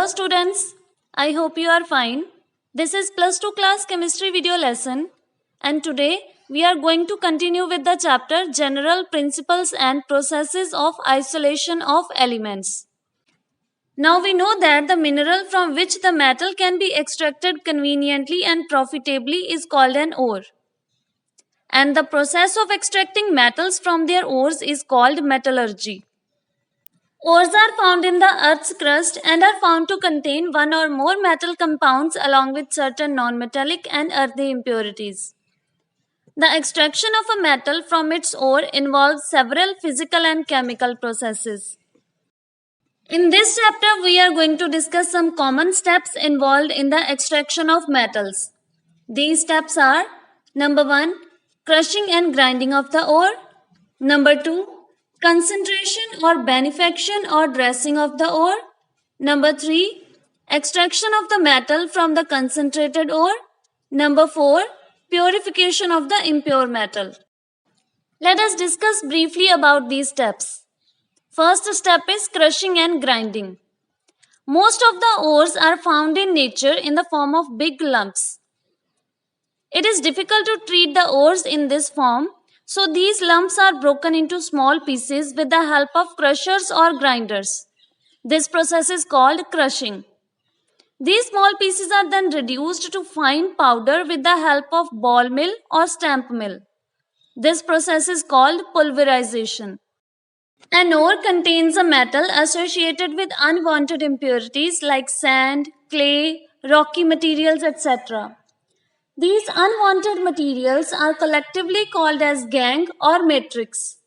students, I hope you are fine. This is plus 2 class chemistry video lesson, and today we are going to continue with the chapter General Principles and Processes of Isolation of Elements. Now we know that the mineral from which the metal can be extracted conveniently and profitably is called an ore. And the process of extracting metals from their ores is called metallurgy. Ores are found in the Earth's crust and are found to contain one or more metal compounds along with certain non-metallic and earthy impurities. The extraction of a metal from its ore involves several physical and chemical processes. In this chapter, we are going to discuss some common steps involved in the extraction of metals. These steps are: number 1, crushing and grinding of the ore; number 2, concentration or benefaction or dressing of the ore; number 3, extraction of the metal from the concentrated ore; number 4, purification of the impure metal. Let us discuss briefly about these steps. First step is crushing and grinding. Most of the ores are found in nature in the form of big lumps. It is difficult to treat the ores in this form, so these lumps are broken into small pieces with the help of crushers or grinders. This process is called crushing. These small pieces are then reduced to fine powder with the help of ball mill or stamp mill. This process is called pulverization. An ore contains a metal associated with unwanted impurities like sand, clay, rocky materials, etc. These unwanted materials are collectively called as gangue or matrix.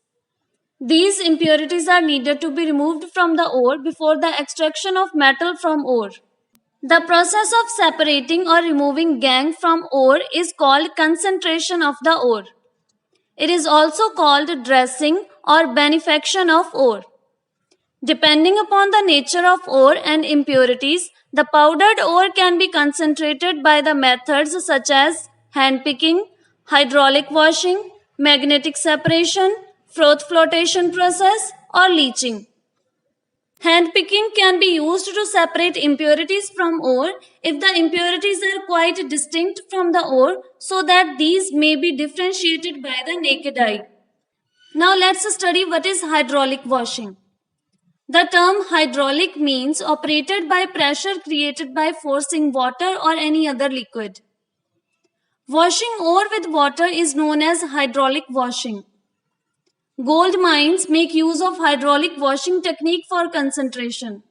These impurities are needed to be removed from the ore before the extraction of metal from ore. The process of separating or removing gangue from ore is called concentration of the ore. It is also called dressing or benefaction of ore. Depending upon the nature of ore and impurities, the powdered ore can be concentrated by the methods such as hand picking, hydraulic washing, magnetic separation, froth flotation process, or leaching. Hand picking can be used to separate impurities from ore if the impurities are quite distinct from the ore so that these may be differentiated by the naked eye. Now let's study what is hydraulic washing. The term hydraulic means operated by pressure created by forcing water or any other liquid. Washing ore with water is known as hydraulic washing. Gold mines make use of hydraulic washing technique for concentration.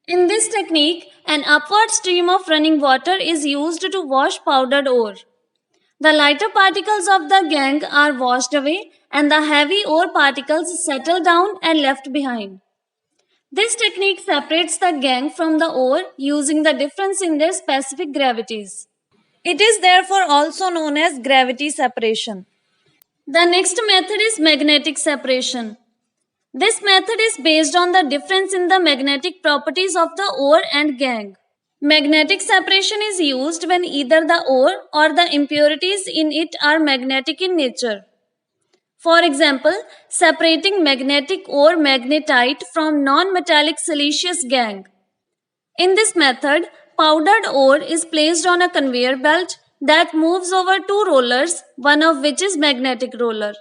In this technique, an upward stream of running water is used to wash powdered ore. The lighter particles of the gangue are washed away and the heavy ore particles settle down and left behind. This technique separates the gangue from the ore using the difference in their specific gravities. It is therefore also known as gravity separation. The next method is magnetic separation. This method is based on the difference in the magnetic properties of the ore and gangue. Magnetic separation is used when either the ore or the impurities in it are magnetic in nature. For example, separating magnetic ore magnetite from non-metallic siliceous gangue. In this method, powdered ore is placed on a conveyor belt that moves over two rollers, one of which is magnetic roller.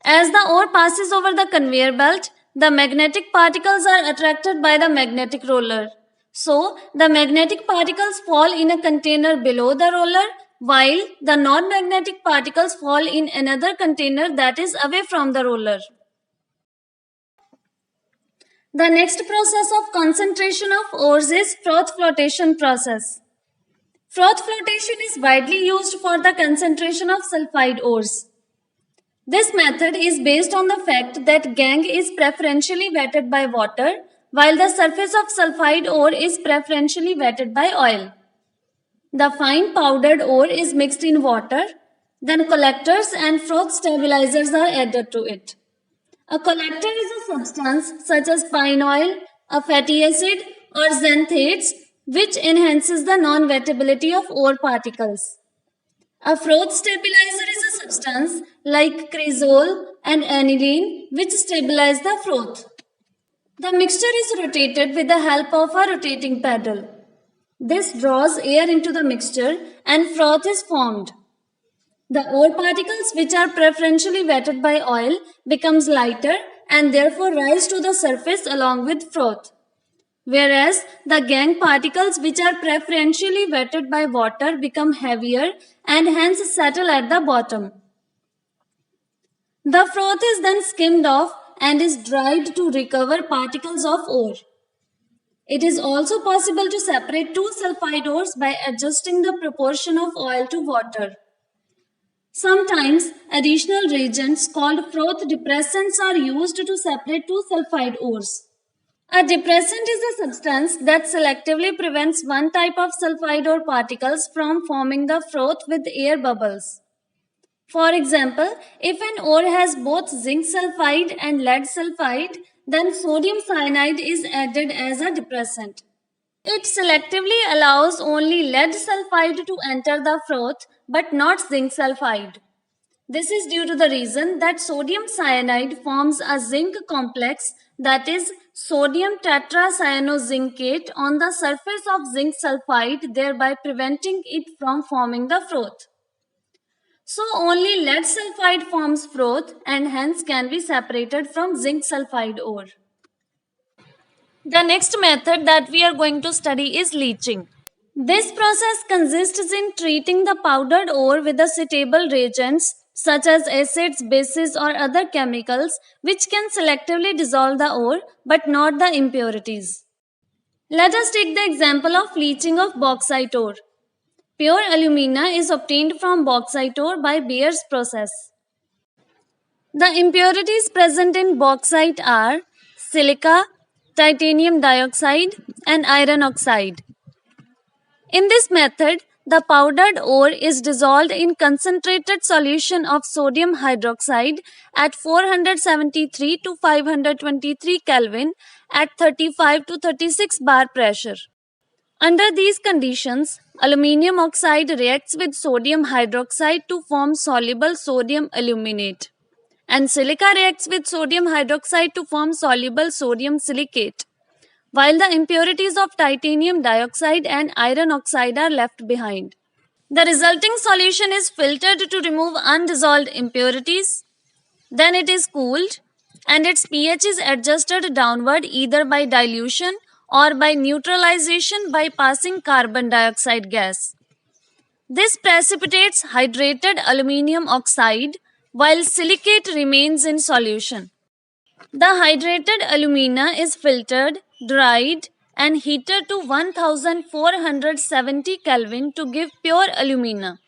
As the ore passes over the conveyor belt, the magnetic particles are attracted by the magnetic roller. So, the magnetic particles fall in a container below the roller, while the non-magnetic particles fall in another container that is away from the roller. The next process of concentration of ores is froth flotation process. Froth flotation is widely used for the concentration of sulfide ores. This method is based on the fact that gangue is preferentially wetted by water, while the surface of sulfide ore is preferentially wetted by oil. The fine powdered ore is mixed in water, then collectors and froth stabilizers are added to it. A collector is a substance such as pine oil, a fatty acid, or xanthates, which enhances the non-wettability of ore particles. A froth stabilizer is a substance like cresol and aniline which stabilize the froth. The mixture is rotated with the help of a rotating paddle. This draws air into the mixture and froth is formed. The ore particles, which are preferentially wetted by oil, becomes lighter and therefore rise to the surface along with froth. Whereas the gangue particles, which are preferentially wetted by water, become heavier and hence settle at the bottom. The froth is then skimmed off and is dried to recover particles of ore. It is also possible to separate two sulfide ores by adjusting the proportion of oil to water. Sometimes additional reagents called froth depressants are used to separate two sulfide ores. A depressant is a substance that selectively prevents one type of sulfide ore particles from forming the froth with air bubbles. For example, if an ore has both zinc sulfide and lead sulfide, then sodium cyanide is added as a depressant. It selectively allows only lead sulfide to enter the froth but not zinc sulfide. This is due to the reason that sodium cyanide forms a zinc complex, that is sodium tetracyanozincate, on the surface of zinc sulfide, thereby preventing it from forming the froth. So only lead sulfide forms froth and hence can be separated from zinc sulfide ore. The next method that we are going to study is leaching. This process consists in treating the powdered ore with the suitable reagents such as acids, bases or other chemicals which can selectively dissolve the ore but not the impurities. Let us take the example of leaching of bauxite ore. Pure alumina is obtained from bauxite ore by Beer's process. The impurities present in bauxite are silica, titanium dioxide, and iron oxide. In this method, the powdered ore is dissolved in concentrated solution of sodium hydroxide at 473 to 523 Kelvin at 35 to 36 bar pressure. Under these conditions, aluminium oxide reacts with sodium hydroxide to form soluble sodium aluminate, and silica reacts with sodium hydroxide to form soluble sodium silicate, while the impurities of titanium dioxide and iron oxide are left behind. The resulting solution is filtered to remove undissolved impurities. Then it is cooled and its pH is adjusted downward either by dilution or by neutralization by passing carbon dioxide gas. This precipitates hydrated aluminium oxide while silicate remains in solution. The hydrated alumina is filtered, dried and heated to 1470 Kelvin to give pure alumina.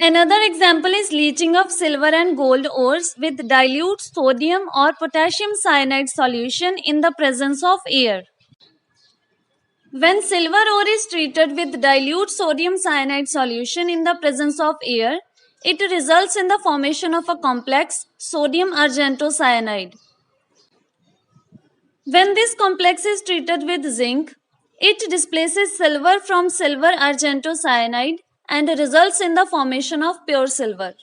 Another example is leaching of silver and gold ores with dilute sodium or potassium cyanide solution in the presence of air. When silver ore is treated with dilute sodium cyanide solution in the presence of air, it results in the formation of a complex sodium argentocyanide. When this complex is treated with zinc, it displaces silver from silver argentocyanide and results in the formation of pure silver.